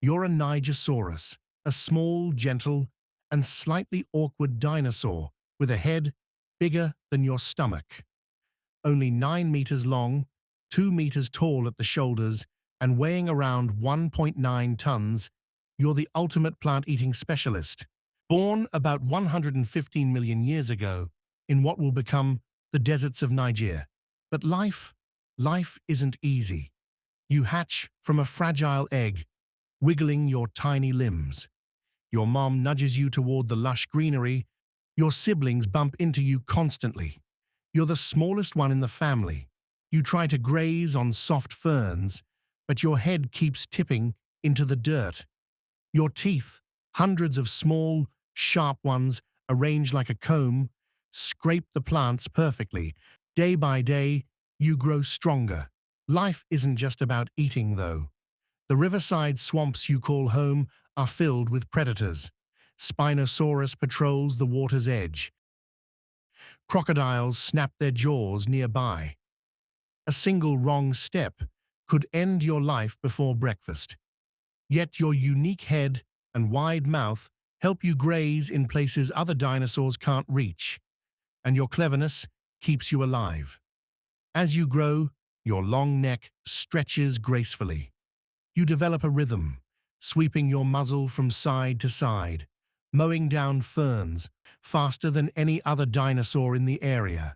You're a Nigersaurus, a small, gentle, and slightly awkward dinosaur with a head bigger than your stomach. Only 9 meters long, 2 meters tall at the shoulders, and weighing around 1.9 tons, you're the ultimate plant-eating specialist. Born about 115 million years ago in what will become the deserts of Niger. But life isn't easy. You hatch from a fragile egg, wiggling your tiny limbs. Your mom nudges you toward the lush greenery. Your siblings bump into you constantly. You're the smallest one in the family. You try to graze on soft ferns, but your head keeps tipping into the dirt. Your teeth, hundreds of small, sharp ones arranged like a comb, scrape the plants perfectly. Day by day, you grow stronger. Life isn't just about eating, though. The riverside swamps you call home are filled with predators. Spinosaurus patrols the water's edge. Crocodiles snap their jaws nearby. A single wrong step could end your life before breakfast. Yet your unique head and wide mouth help you graze in places other dinosaurs can't reach, and your cleverness keeps you alive. As you grow, your long neck stretches gracefully. You develop a rhythm, sweeping your muzzle from side to side, mowing down ferns faster than any other dinosaur in the area.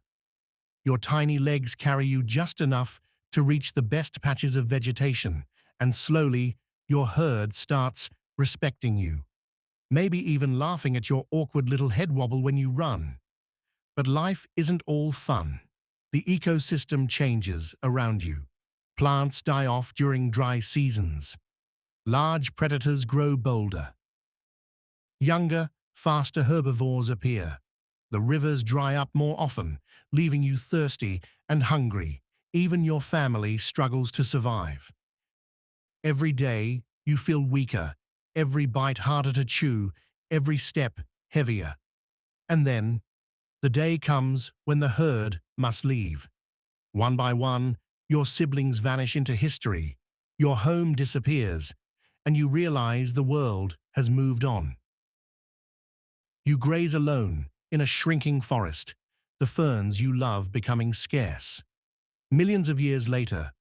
Your tiny legs carry you just enough to reach the best patches of vegetation, and slowly your herd starts respecting you, maybe even laughing at your awkward little head wobble when you run. But life isn't all fun. The ecosystem changes around you. Plants die off during dry seasons. Large predators grow bolder. Younger, faster herbivores appear. The rivers dry up more often, leaving you thirsty and hungry. Even your family struggles to survive. Every day, you feel weaker, every bite harder to chew, every step heavier. And then, the day comes when the herd must leave. One by one, your siblings vanish into history, your home disappears, and you realize the world has moved on. You graze alone in a shrinking forest, the ferns you love becoming scarce. Millions of years later,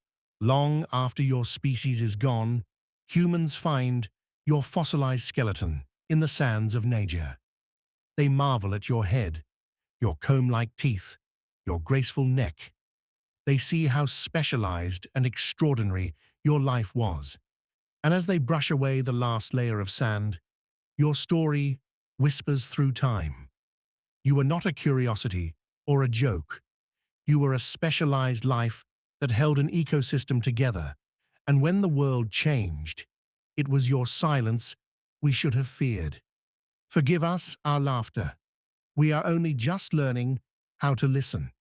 long after your species is gone, humans find your fossilized skeleton in the sands of Niger. They marvel at your head, your comb-like teeth, your graceful neck. They see how specialized and extraordinary your life was. And as they brush away the last layer of sand, your story whispers through time. You were not a curiosity or a joke. You were a specialized life that held an ecosystem together. And when the world changed, it was your silence we should have feared. Forgive us our laughter. We are only just learning how to listen.